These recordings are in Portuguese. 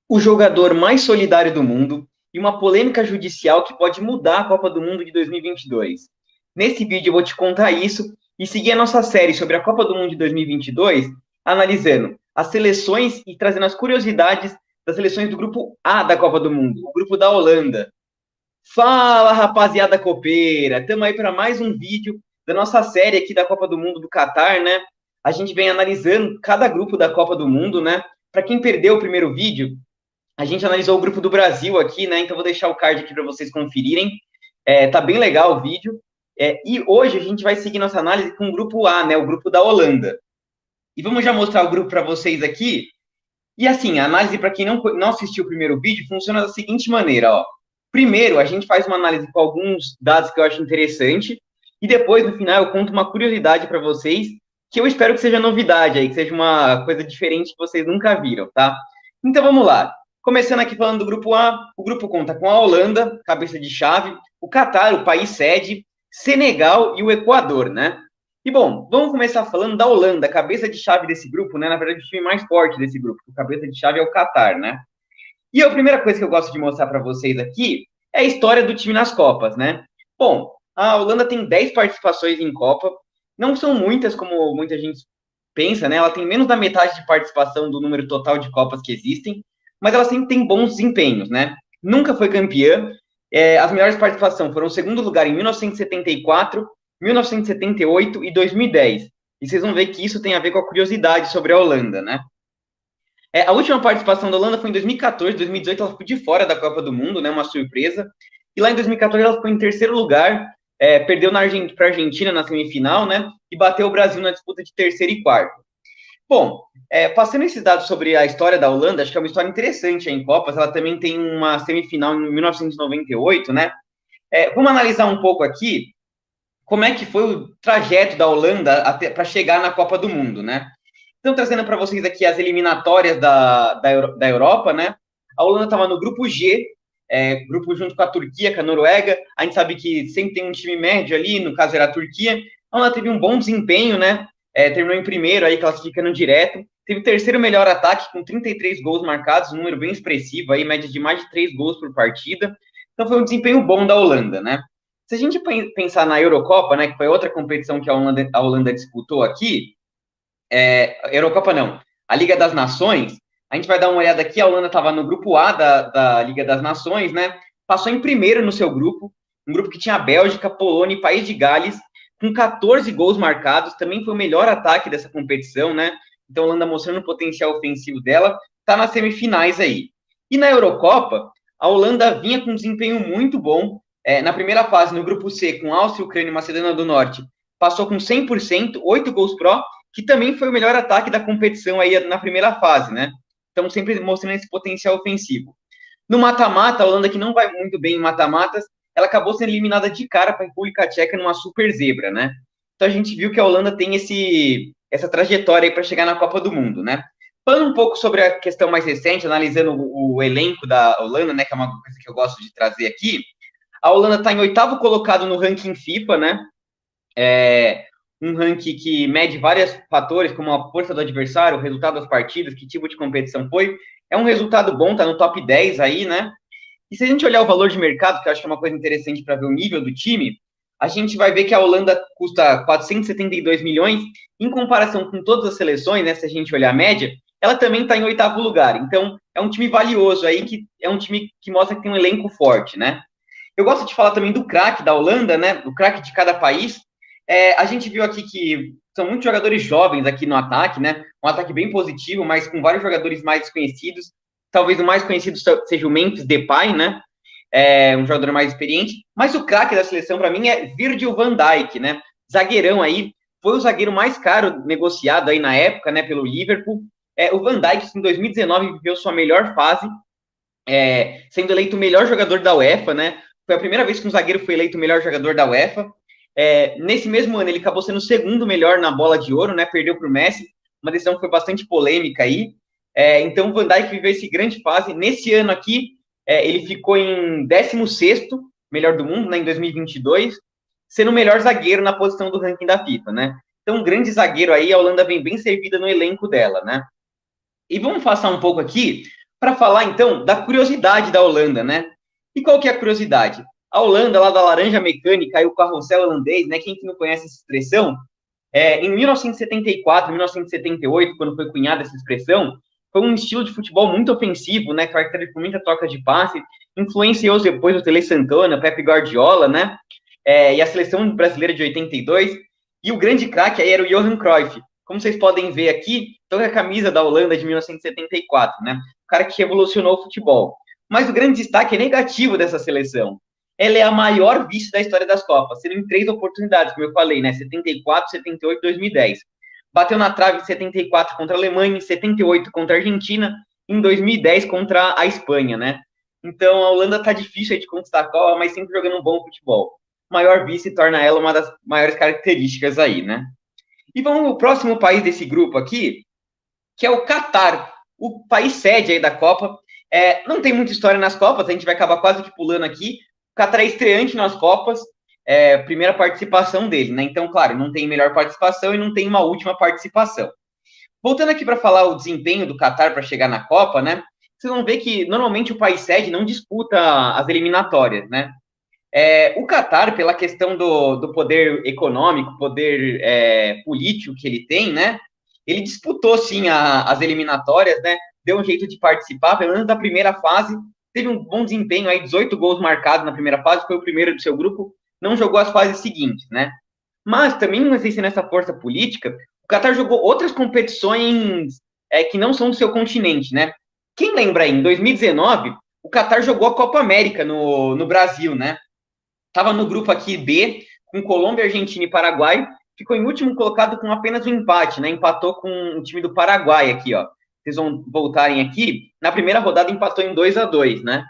o jogador mais solidário do mundo e uma polêmica judicial que pode mudar a Copa do Mundo de 2022. Nesse vídeo eu vou te contar isso e seguir a nossa série sobre a Copa do Mundo de 2022, analisando as seleções e trazendo as curiosidades das seleções do grupo A da Copa do Mundo, o grupo da Holanda. Fala, rapaziada copeira! Estamos aí para mais um vídeo da nossa série aqui da Copa do Mundo do Catar, né? A gente vem analisando cada grupo da Copa do Mundo, né? Para quem perdeu o primeiro vídeo, a gente analisou o grupo do Brasil aqui, né? Então vou deixar o card aqui para vocês conferirem. Tá bem legal o vídeo. E hoje a gente vai seguir nossa análise com o grupo A, né? O grupo da Holanda. E vamos já mostrar o grupo para vocês aqui. E assim, a análise para quem não assistiu o primeiro vídeo funciona da seguinte maneira, ó. Primeiro, a gente faz uma análise com alguns dados que eu acho interessante, e depois, no final, eu conto uma curiosidade para vocês, que eu espero que seja novidade aí, que seja uma coisa diferente que vocês nunca viram, tá? Então vamos lá. Começando aqui falando do grupo A, o grupo conta com a Holanda, cabeça de chave, o Catar, o país sede, Senegal e o Equador, né? E bom, vamos começar falando da Holanda, cabeça de chave desse grupo, né? Na verdade, o time mais forte desse grupo, o cabeça de chave é o Catar, né? E a primeira coisa que eu gosto de mostrar para vocês aqui é a história do time nas Copas, né? Bom, a Holanda tem 10 participações em Copa, não são muitas como muita gente pensa, né? Ela tem menos da metade de participação do número total de Copas que existem, mas ela sempre tem bons desempenhos, né? Nunca foi campeã. As melhores participações foram o segundo lugar em 1974, 1978 e 2010. E vocês vão ver que isso tem a ver com a curiosidade sobre a Holanda, né? A última participação da Holanda foi em 2014, 2018 ela ficou de fora da Copa do Mundo, né? Uma surpresa. E lá em 2014 ela ficou em terceiro lugar, perdeu para a Argentina na semifinal, né? E bateu o Brasil na disputa de terceiro e quarto. Bom, passando esses dados sobre a história da Holanda, acho que é uma história interessante em Copas. Ela também tem uma semifinal em 1998, né? Vamos analisar um pouco aqui como é que foi o trajeto da Holanda para chegar na Copa do Mundo, né? Então, trazendo para vocês aqui as eliminatórias da Europa, né? A Holanda estava no grupo G, grupo junto com a Turquia, com a Noruega. A gente sabe que sempre tem um time médio ali, no caso era a Turquia. A Holanda teve um bom desempenho, né? Terminou em primeiro, aí classificando direto. Teve o terceiro melhor ataque, com 33 gols marcados, um número bem expressivo, aí, média de mais de 3 gols por partida. Então, foi um desempenho bom da Holanda, né? Se a gente pensar na Eurocopa, né, que foi outra competição que a Holanda disputou aqui, Eurocopa não, a Liga das Nações, a gente vai dar uma olhada aqui, a Holanda estava no grupo A da Liga das Nações, né? Passou em primeiro no seu grupo, um grupo que tinha a Bélgica, Polônia e País de Gales, com 14 gols marcados, também foi o melhor ataque dessa competição, né? Então a Holanda mostrando o potencial ofensivo dela, está nas semifinais aí. E na Eurocopa, a Holanda vinha com um desempenho muito bom, na primeira fase, no grupo C, com Áustria, Ucrânia e Macedônia do Norte, passou com 100%, 8 gols pró, que também foi o melhor ataque da competição aí na primeira fase, né? Então, sempre mostrando esse potencial ofensivo. No mata-mata, a Holanda, que não vai muito bem em mata-matas, ela acabou sendo eliminada de cara para a República Tcheca numa super zebra, né? Então, a gente viu que a Holanda tem essa trajetória aí para chegar na Copa do Mundo, né? Falando um pouco sobre a questão mais recente, analisando o elenco da Holanda, né, que é uma coisa que eu gosto de trazer aqui, a Holanda está em oitavo colocado no ranking FIFA, né? Um ranking que mede vários fatores, como a força do adversário, o resultado das partidas, que tipo de competição foi. É um resultado bom, tá no top 10 aí, né? E se a gente olhar o valor de mercado, que eu acho que é uma coisa interessante para ver o nível do time, a gente vai ver que a Holanda custa 472 milhões, em comparação com todas as seleções, né? Se a gente olhar a média, ela também está em oitavo lugar. Então, é um time valioso aí, que é um time que mostra que tem um elenco forte, né? Eu gosto de falar também do craque da Holanda, né? Do craque de cada país. A gente viu aqui que são muitos jogadores jovens aqui no ataque, né? Um ataque bem positivo, mas com vários jogadores mais desconhecidos. Talvez o mais conhecido seja o Memphis Depay, né? Um jogador mais experiente. Mas o craque da seleção, para mim, é Virgil van Dijk, né? Zagueirão aí. Foi o zagueiro mais caro negociado aí na época, né? Pelo Liverpool. O Van Dijk, em 2019, viveu sua melhor fase, sendo eleito o melhor jogador da UEFA, né? Foi a primeira vez que um zagueiro foi eleito o melhor jogador da UEFA. Nesse mesmo ano, ele acabou sendo o segundo melhor na bola de ouro, né? Perdeu para o Messi, uma decisão que foi bastante polêmica aí. Então, o Van Dijk viveu essa grande fase. Nesse ano aqui, ele ficou em 16º melhor do mundo, né? Em 2022, sendo o melhor zagueiro na posição do ranking da FIFA, né? Então, um grande zagueiro aí, a Holanda vem bem servida no elenco dela, né? E vamos passar um pouco aqui para falar, então, da curiosidade da Holanda, né? E qual que é a curiosidade? A Holanda, lá da laranja mecânica e o carrossel holandês, né? Quem que não conhece essa expressão? Em 1974, 1978, quando foi cunhada essa expressão, foi um estilo de futebol muito ofensivo, né? Caracterizado por muita troca de passe, influenciou depois o Tele Santana, Pepe Guardiola, né? E a seleção brasileira de 82. E o grande craque aí era o Johan Cruyff. Como vocês podem ver aqui, então é a camisa da Holanda de 1974, né? O cara que revolucionou o futebol. Mas o grande destaque é negativo dessa seleção. Ela é a maior vice da história das Copas, sendo em 3 oportunidades, como eu falei, né? 74, 78 e 2010. Bateu na trave em 74 contra a Alemanha, em 78 contra a Argentina, em 2010 contra a Espanha, né? Então a Holanda tá difícil de conquistar a Copa, mas sempre jogando um bom futebol. Maior vice torna ela uma das maiores características aí, né? E vamos ao próximo país desse grupo aqui, que é o Catar, o país sede aí da Copa. Não tem muita história nas Copas, a gente vai acabar quase que pulando aqui. O Catar é estreante nas Copas, primeira participação dele, né? Então, claro, não tem melhor participação e não tem uma última participação. Voltando aqui para falar o desempenho do Catar para chegar na Copa, né? Vocês vão ver que normalmente o país sede não disputa as eliminatórias, né? O Catar, pela questão do poder econômico, poder político que ele tem, né? Ele disputou, sim, as eliminatórias, né? Deu um jeito de participar, pelo menos da primeira fase. Teve um bom desempenho aí, 18 gols marcados na primeira fase, foi o primeiro do seu grupo, não jogou as fases seguintes, né? Mas também, não sei se nessa força política, o Catar jogou outras competições que não são do seu continente, né? Quem lembra aí, em 2019, o Catar jogou a Copa América no Brasil, né? Estava no grupo aqui B, com Colômbia, Argentina e Paraguai, ficou em último colocado com apenas um empate, né? Empatou com o time do Paraguai aqui, ó. Vocês vão voltarem aqui. Na primeira rodada empatou em 2-2, né?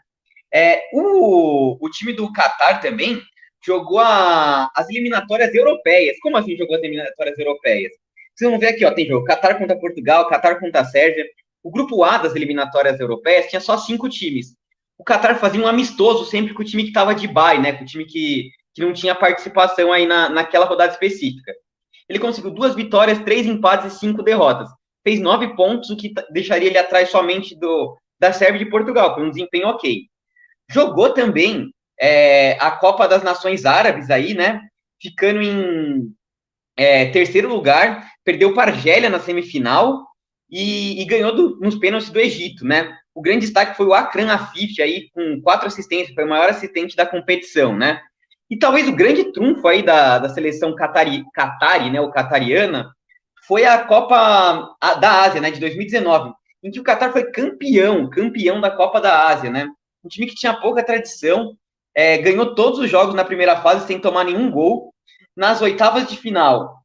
O time do Catar também jogou as eliminatórias europeias. Como assim jogou as eliminatórias europeias? Vocês vão ver aqui, ó, tem jogo Catar contra Portugal, Catar contra a Sérvia. O grupo A das eliminatórias europeias tinha só 5 times. O Catar fazia um amistoso sempre com o time que estava de bye, né? Com o time que não tinha participação aí naquela rodada específica. Ele conseguiu 2 vitórias, 3 empates e 5 derrotas. Fez 9 pontos, o que deixaria ele atrás somente da Sérvia e de Portugal, com um desempenho ok. Jogou também a Copa das Nações Árabes aí, né? Ficando em terceiro lugar, perdeu para a Argélia na semifinal e ganhou nos pênaltis do Egito, né? O grande destaque foi o Akram Afif aí, com 4 assistências, foi o maior assistente da competição, né? E talvez o grande trunfo aí da seleção catari, né, ou catariana, foi a Copa da Ásia, né, de 2019, em que o Catar foi campeão da Copa da Ásia, né? Um time que tinha pouca tradição, ganhou todos os jogos na primeira fase sem tomar nenhum gol. Nas oitavas de final,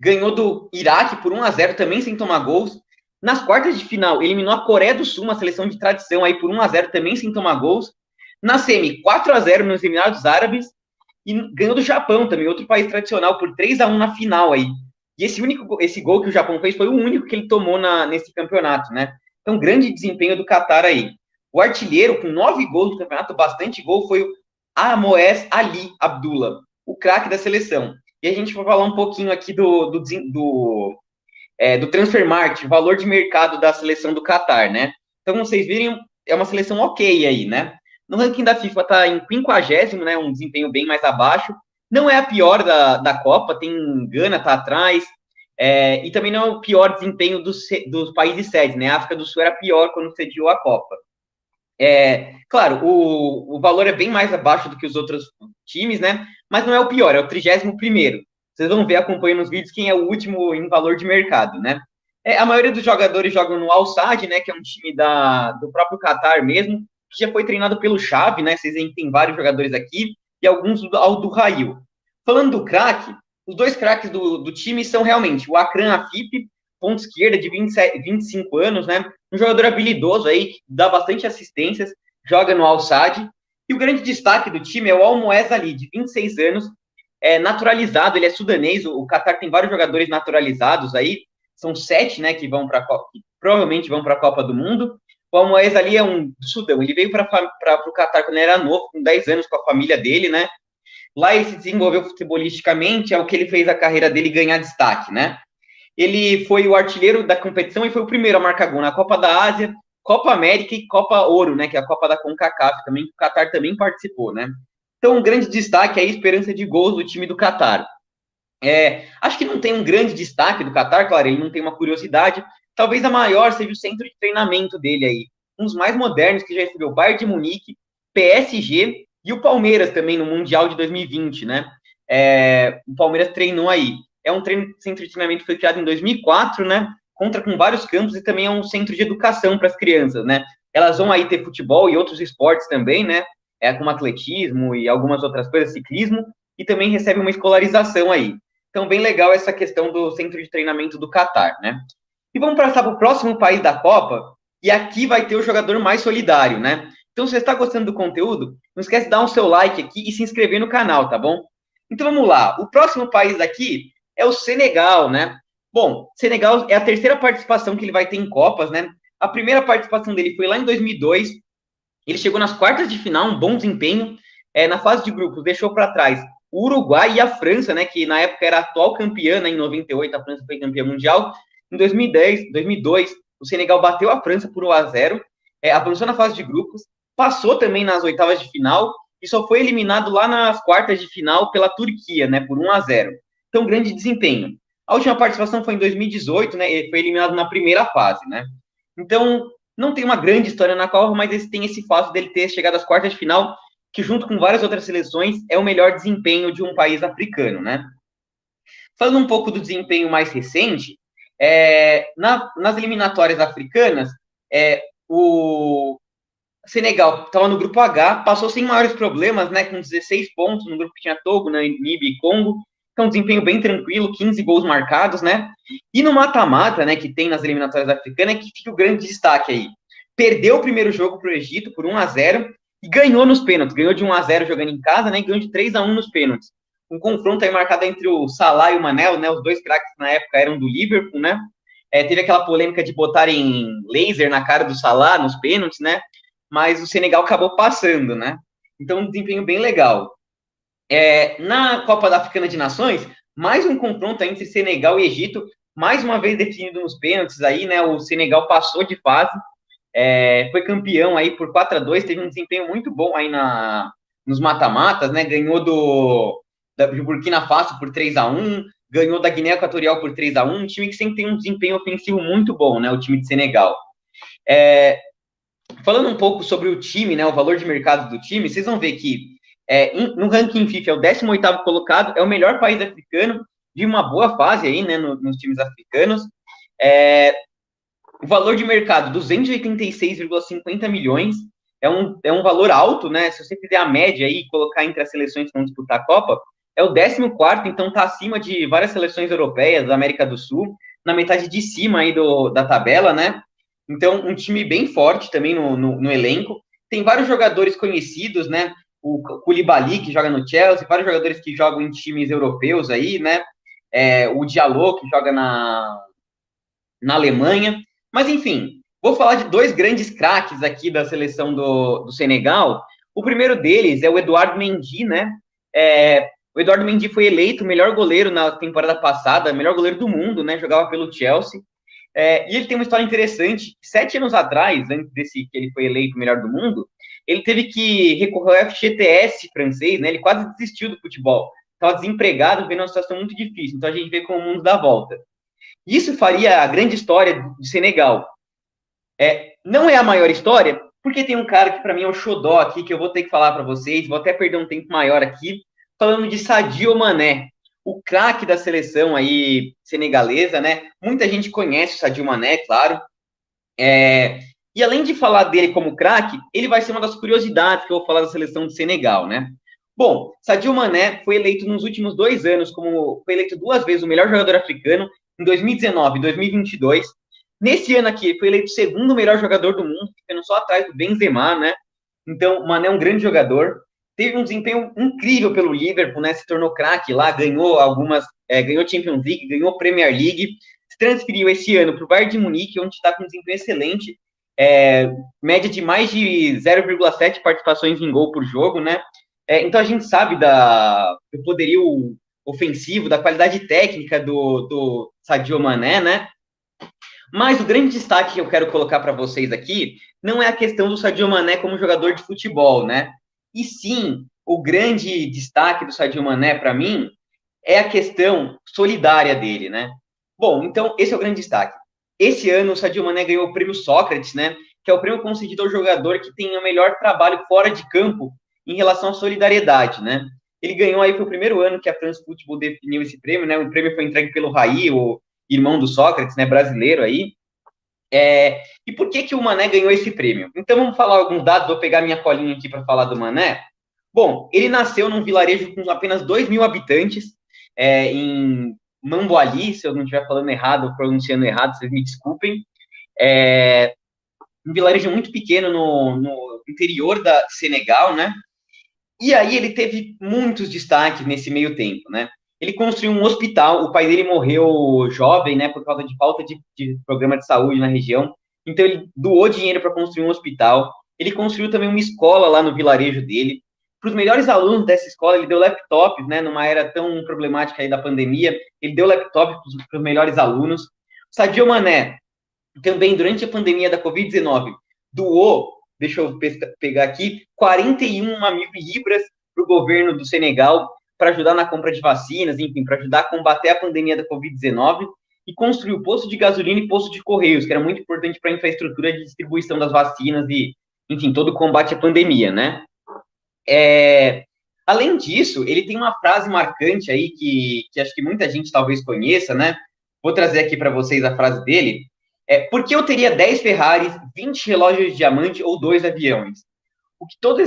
ganhou do Iraque por 1-0 também sem tomar gols. Nas quartas de final, eliminou a Coreia do Sul, uma seleção de tradição aí por 1-0 também sem tomar gols. Na semi, 4-0 nos Emirados Árabes e ganhou do Japão também, outro país tradicional, por 3-1 na final aí. E esse gol que o Japão fez foi o único que ele tomou nesse campeonato, né? Então, grande desempenho do Catar aí. O artilheiro, com 9 gols no campeonato, bastante gol, foi o Moez Ali Abdullah, o craque da seleção. E a gente vai falar um pouquinho aqui do transfer market, valor de mercado da seleção do Catar, né? Então, como vocês viram, é uma seleção ok aí, né? No ranking da FIFA está em 50º, né? Um desempenho bem mais abaixo. Não é a pior da Copa, tem Gana, tá atrás, e também não é o pior desempenho dos países sedes, né? A África do Sul era pior quando sediou a Copa. Claro, o valor é bem mais abaixo do que os outros times, né? Mas não é o pior, é o 31º. Vocês vão ver, acompanhando os vídeos, quem é o último em valor de mercado, né? A maioria dos jogadores jogam no Al Sadd, né? Que é um time do próprio Qatar mesmo, que já foi treinado pelo Xavi, né? Vocês veem que tem vários jogadores aqui, e alguns ao do Rail. Falando do craque, os 2 craques do time são realmente o Akram Afif, ponta esquerda, de 25 anos, né? Um jogador habilidoso aí, que dá bastante assistências, joga no Al Sadd. E o grande destaque do time é o Al Moez Ali, de 26 anos, naturalizado, ele é sudanês. O Qatar tem vários jogadores naturalizados aí, são 7, né, que vão para a Copa, que provavelmente vão para a Copa do Mundo. O Al Moez Ali é do Sudão, ele veio para o Qatar quando ele era novo, com 10 anos, com a família dele, né? Lá ele se desenvolveu futebolisticamente, é o que ele fez a carreira dele ganhar destaque, né? Ele foi o artilheiro da competição e foi o primeiro a marcar gol na Copa da Ásia, Copa América e Copa Ouro, né, que é a Copa da CONCACAF, também, que o Catar também participou, né? Então, um grande destaque aí, esperança de gols do time do Catar. Acho que não tem um grande destaque do Catar, claro, ele não tem uma curiosidade. Talvez a maior seja o centro de treinamento dele aí. Um dos mais modernos que já recebeu o Bayern de Munique, PSG e o Palmeiras também no Mundial de 2020, né? O Palmeiras treinou aí. É um centro de treinamento que foi criado em 2004, né? Conta com vários campos e também é um centro de educação para as crianças, né? Elas vão aí ter futebol e outros esportes também, né? Como atletismo e algumas outras coisas, ciclismo, e também recebe uma escolarização aí. Então, bem legal essa questão do centro de treinamento do Catar, né? E vamos passar para o próximo país da Copa, e aqui vai ter o jogador mais solidário, né? Então, se você está gostando do conteúdo, não esquece de dar um seu like aqui e se inscrever no canal, tá bom? Então, vamos lá. O próximo país daqui é o Senegal, né? Bom, Senegal é a terceira participação que ele vai ter em Copas, né? A primeira participação dele foi lá em 2002. Ele chegou nas quartas de final, um bom desempenho. Na fase de grupos, deixou para trás o Uruguai e a França, né, que na época era atual campeã, né, em 98 a França foi campeã mundial. Em 2002, o Senegal bateu a França por 1-0, avançou na fase de grupos, passou também nas oitavas de final e só foi eliminado lá nas quartas de final pela Turquia, né, por 1-0. Então, grande desempenho. A última participação foi em 2018, né, e foi eliminado na primeira fase, né. Então, não tem uma grande história na Copa, mas tem esse fato dele ter chegado às quartas de final, que junto com várias outras seleções é o melhor desempenho de um país africano, né? Falando um pouco do desempenho mais recente, nas eliminatórias africanas, o Senegal estava no grupo H, passou sem maiores problemas, né, com 16 pontos no grupo que tinha Togo, Namíbia e Congo. Então, um desempenho bem tranquilo, 15 gols marcados, né? E no mata-mata, né, que tem nas eliminatórias africanas, é que fica o grande destaque aí. Perdeu o primeiro jogo para o Egito por 1-0 e ganhou nos pênaltis. Ganhou de 1-0 jogando em casa, né? E ganhou de 3-1 nos pênaltis. Um confronto aí marcado entre o Salah e o Mané, né? Os dois craques na época eram do Liverpool, né? Teve aquela polêmica de botarem laser na cara do Salah nos pênaltis, né? Mas o Senegal acabou passando, né? Então, um desempenho bem legal. Na Copa da Africana de Nações, mais um confronto entre Senegal e Egito, mais uma vez definido nos pênaltis aí, né? O Senegal passou de fase, foi campeão aí por 4-2, teve um desempenho muito bom aí nos mata-matas, né? Ganhou de Burkina Faso por 3-1, ganhou da Guiné Equatorial por 3-1, um time que sempre tem um desempenho ofensivo muito bom, né? O time de Senegal. Falando um pouco sobre o time, né? O valor de mercado do time, vocês vão ver que no ranking FIFA é o 18º colocado, é o melhor país africano, de uma boa fase aí, né? Nos times africanos. O valor de mercado, 286,50 milhões, é um valor alto, né? Se você fizer a média aí e colocar entre as seleções que vão disputar a Copa, é o 14º, então está acima de várias seleções europeias, da América do Sul, na metade de cima aí da tabela, né? Então, um time bem forte também no elenco. Tem vários jogadores conhecidos, né? O Koulibaly, que joga no Chelsea, vários jogadores que jogam em times europeus aí, né? O Diallo, que joga na Alemanha. Mas, enfim, vou falar de dois grandes craques aqui da seleção do Senegal. O primeiro deles é o Eduardo Mendy, né? O Eduardo Mendy foi eleito o melhor goleiro na temporada passada, melhor goleiro do mundo, né? Jogava pelo Chelsea. E ele tem uma história interessante. 7 anos atrás, antes desse que ele foi eleito o melhor do mundo, ele teve que recorrer ao FGTS francês, né? Ele quase desistiu do futebol. Estava desempregado, vendo uma situação muito difícil. Então a gente vê como o mundo dá volta. Isso faria a grande história do Senegal. Não é a maior história, porque tem um cara que para mim é o xodó aqui, que eu vou ter que falar para vocês, vou até perder um tempo maior aqui, falando de Sadio Mané, o craque da seleção aí senegalesa, né? Muita gente conhece o Sadio Mané, claro. E além de falar dele como craque, ele vai ser uma das curiosidades que eu vou falar da seleção do Senegal, né? Bom, Sadio Mané foi eleito nos últimos 2 anos foi eleito 2 vezes o melhor jogador africano, em 2019 e 2022. Nesse ano aqui, ele foi eleito o segundo melhor jogador do mundo, ficando só atrás do Benzema, né? Então, o Mané é um grande jogador. Teve um desempenho incrível pelo Liverpool, né? Se tornou craque lá, ganhou ganhou Champions League, ganhou Premier League. Se transferiu esse ano para o Bayern de Munique, onde está com um desempenho excelente. Média de mais de 0,7 participações em gol por jogo, né? Então a gente sabe do poderio ofensivo, da qualidade técnica do Sadio Mané, né? Mas o grande destaque que eu quero colocar para vocês aqui não é a questão do Sadio Mané como jogador de futebol, né? E sim, o grande destaque do Sadio Mané para mim é a questão solidária dele, né? Bom, então esse é o grande destaque. Esse ano o Sadio Mané ganhou o prêmio Sócrates, né? Que é o prêmio concedido ao jogador que tem o melhor trabalho fora de campo em relação à solidariedade, né? Ele ganhou aí, foi o primeiro ano que a France Football definiu esse prêmio, né? O prêmio foi entregue pelo Raí, o irmão do Sócrates, né? Brasileiro aí. E por que que o Mané ganhou esse prêmio? Então vamos falar alguns dados, vou pegar minha colinha aqui para falar do Mané. Bom, ele nasceu num vilarejo com apenas 2.000 habitantes, em Mamboali, se eu não estiver falando errado, pronunciando errado, vocês me desculpem. Um vilarejo muito pequeno no interior da Senegal, né? E aí ele teve muitos destaques nesse meio tempo, né? Ele construiu um hospital, o pai dele morreu jovem, né, por causa de falta de programa de saúde na região, então ele doou dinheiro para construir um hospital, ele construiu também uma escola lá no vilarejo dele, para os melhores alunos dessa escola, ele deu laptop, né, numa era tão problemática aí da pandemia, ele deu laptop para os melhores alunos. Sadio Mané, também durante a pandemia da Covid-19, doou, deixa eu pegar aqui, 41 mil libras para o governo do Senegal para ajudar na compra de vacinas, enfim, para ajudar a combater a pandemia da Covid-19 e construiu posto de gasolina e posto de correios, que era muito importante para a infraestrutura de distribuição das vacinas e, enfim, todo o combate à pandemia, né? Além disso, ele tem uma frase marcante aí que acho que muita gente talvez conheça, né? Vou trazer aqui para vocês a frase dele. Por que eu teria 10 Ferraris, 20 relógios de diamante ou 2 aviões? O que todos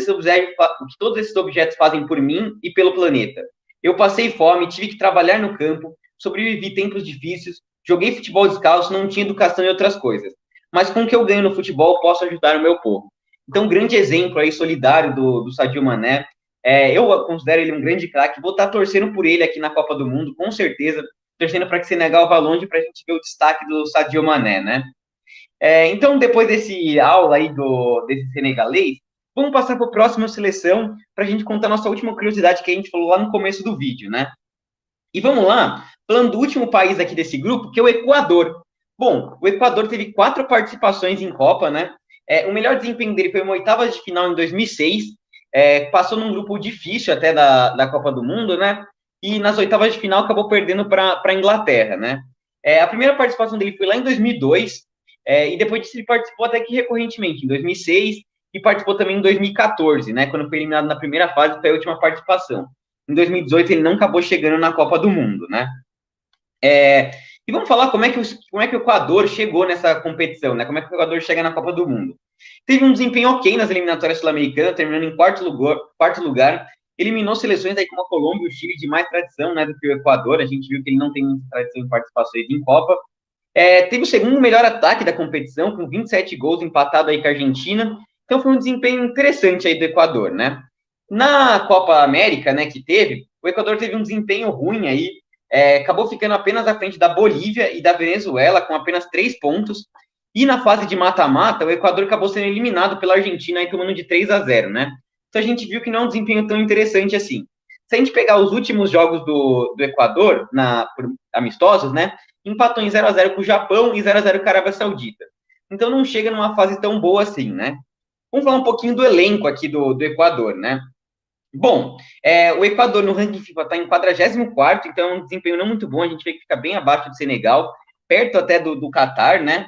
esses objetos fazem por mim e pelo planeta? Eu passei fome, tive que trabalhar no campo, sobrevivi tempos difíceis, joguei futebol descalço, não tinha educação e outras coisas. Mas com o que eu ganho no futebol, posso ajudar o meu povo. Então, um grande exemplo aí, solidário do Sadio Mané. Eu considero ele um grande craque. Vou estar torcendo por ele aqui na Copa do Mundo, com certeza. Torcendo para que o Senegal vá longe para a gente ver o destaque do Sadio Mané, né? Então, depois desse aula aí desse senegalês, vamos passar para a próxima seleção para a gente contar nossa última curiosidade que a gente falou lá no começo do vídeo, né? E vamos lá, falando do último país aqui desse grupo, que é o Equador. Bom, o Equador teve 4 participações em Copa, né? O melhor desempenho dele foi uma oitava de final em 2006, passou num grupo difícil até da Copa do Mundo, né? E nas oitavas de final acabou perdendo para a Inglaterra, né? A primeira participação dele foi lá em 2002, e depois disso ele participou até que recorrentemente, em 2006, e participou também em 2014, né? Quando foi eliminado na primeira fase, foi a última participação. Em 2018 ele não acabou chegando na Copa do Mundo, né? E vamos falar como é que o Equador chegou nessa competição, né? Como é que o Equador chega na Copa do Mundo? Teve um desempenho ok nas eliminatórias sul-americanas, terminando em quarto lugar. Eliminou seleções aí como a Colômbia e o Chile de mais tradição, né, do que o Equador. A gente viu que ele não tem muita tradição em participações em Copa. Teve o segundo melhor ataque da competição, com 27 gols, empatado aí com a Argentina. Então foi um desempenho interessante aí do Equador, né? Na Copa América, né, que teve, o Equador teve um desempenho ruim aí, acabou ficando apenas à frente da Bolívia e da Venezuela, com apenas 3 pontos. E na fase de mata-mata, o Equador acabou sendo eliminado pela Argentina, aí tomando de 3-0, né? Então a gente viu que não é um desempenho tão interessante assim. Se a gente pegar os últimos jogos do Equador, amistosos, né? Empatou em 0-0 com o Japão e 0-0 com a Arábia Saudita. Então não chega numa fase tão boa assim, né? Vamos falar um pouquinho do elenco aqui do Equador, né? Bom, o Equador no ranking FIFA está em 44º, então é um desempenho não muito bom, a gente vê que fica bem abaixo do Senegal, perto até do Catar, né?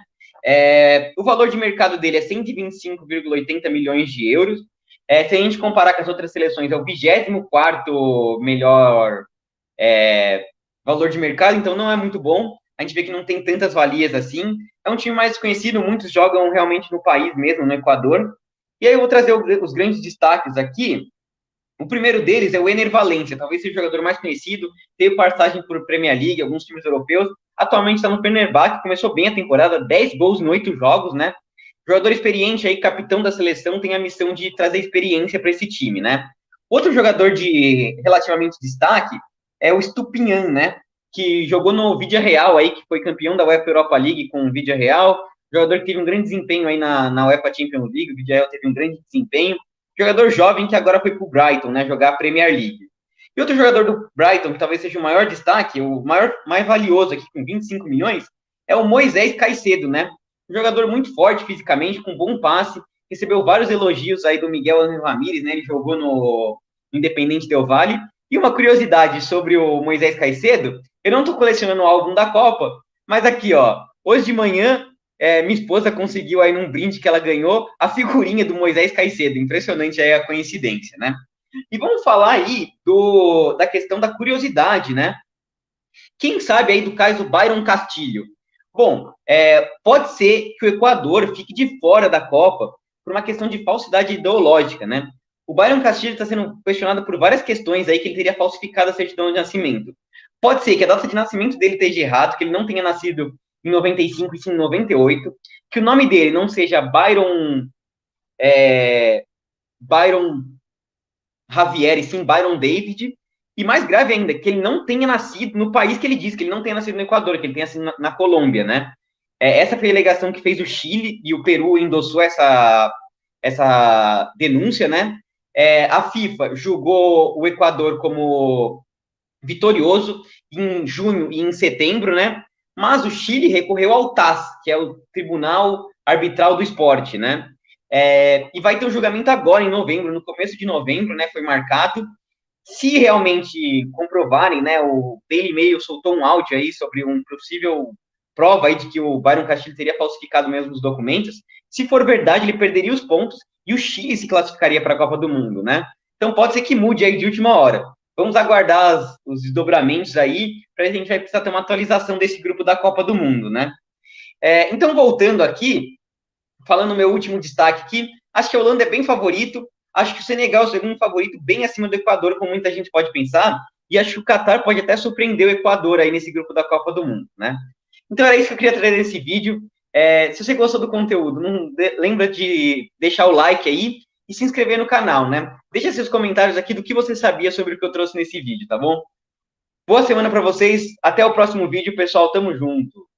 O valor de mercado dele é 125,80 milhões de euros. Se a gente comparar com as outras seleções, é o 24º melhor valor de mercado, então não é muito bom. A gente vê que não tem tantas valias assim. É um time mais conhecido, muitos jogam realmente no país mesmo, no Equador. E aí eu vou trazer os grandes destaques aqui. O primeiro deles é o Ener Valencia, talvez seja o jogador mais conhecido, teve passagem por Premier League, alguns times europeus, atualmente está no Fenerbahçe, começou bem a temporada, 10 gols em 8 jogos, né? Jogador experiente aí, capitão da seleção, tem a missão de trazer experiência para esse time, né? Outro jogador de relativamente destaque é o Stupinhan, né? Que jogou no Villarreal aí, que foi campeão da UEFA Europa League com o Villarreal, jogador que teve um grande desempenho aí na UEFA Champions League, o Villarreal teve um grande desempenho, jogador jovem que agora foi para o Brighton, né, jogar a Premier League. E outro jogador do Brighton, que talvez seja o maior destaque, o mais valioso aqui, com 25 milhões, é o Moisés Caicedo, né? Um jogador muito forte fisicamente, com bom passe, recebeu vários elogios aí do Miguel Ángel Ramírez, né? Ele jogou no Independente Del Valle. E uma curiosidade sobre o Moisés Caicedo, eu não estou colecionando o álbum da Copa, mas aqui, ó, hoje de manhã, minha esposa conseguiu aí num brinde que ela ganhou a figurinha do Moisés Caicedo. Impressionante aí a coincidência, né? E vamos falar aí da questão da curiosidade, né? Quem sabe aí do caso do Byron Castilho? Bom, pode ser que o Equador fique de fora da Copa por uma questão de falsidade ideológica, né? O Byron Castilho está sendo questionado por várias questões aí que ele teria falsificado a certidão de nascimento. Pode ser que a data de nascimento dele esteja errado, que ele não tenha nascido em 95 e sim em 98, que o nome dele não seja Byron Javier e sim Byron David, e mais grave ainda, que ele não tenha nascido no país que ele diz, que ele não tenha nascido no Equador, que ele tenha nascido na Colômbia, né? Essa foi a alegação que fez o Chile, e o Peru endossou essa denúncia, né? A FIFA julgou o Equador como vitorioso em junho e em setembro, né? Mas o Chile recorreu ao TAS, que é o Tribunal Arbitral do Esporte, né? E vai ter um julgamento agora em novembro, no começo de novembro, né? Foi marcado. Se realmente comprovarem, né? O Daily Mail soltou um áudio aí sobre um possível prova aí de que o Byron Castilho teria falsificado mesmo os documentos. Se for verdade, ele perderia os pontos e o Chile se classificaria para a Copa do Mundo, né? Então pode ser que mude aí de última hora. Vamos aguardar os desdobramentos aí, para a gente vai precisar ter uma atualização desse grupo da Copa do Mundo, né? Então, voltando aqui, falando meu último destaque aqui, acho que a Holanda é bem favorito, acho que o Senegal é o segundo favorito, bem acima do Equador, como muita gente pode pensar, e acho que o Catar pode até surpreender o Equador aí nesse grupo da Copa do Mundo, né? Então era isso que eu queria trazer nesse vídeo. Se você gostou do conteúdo, não lembra de deixar o like aí e se inscrever no canal, né? Deixa seus comentários aqui do que você sabia sobre o que eu trouxe nesse vídeo, tá bom? Boa semana para vocês, até o próximo vídeo, pessoal, tamo junto!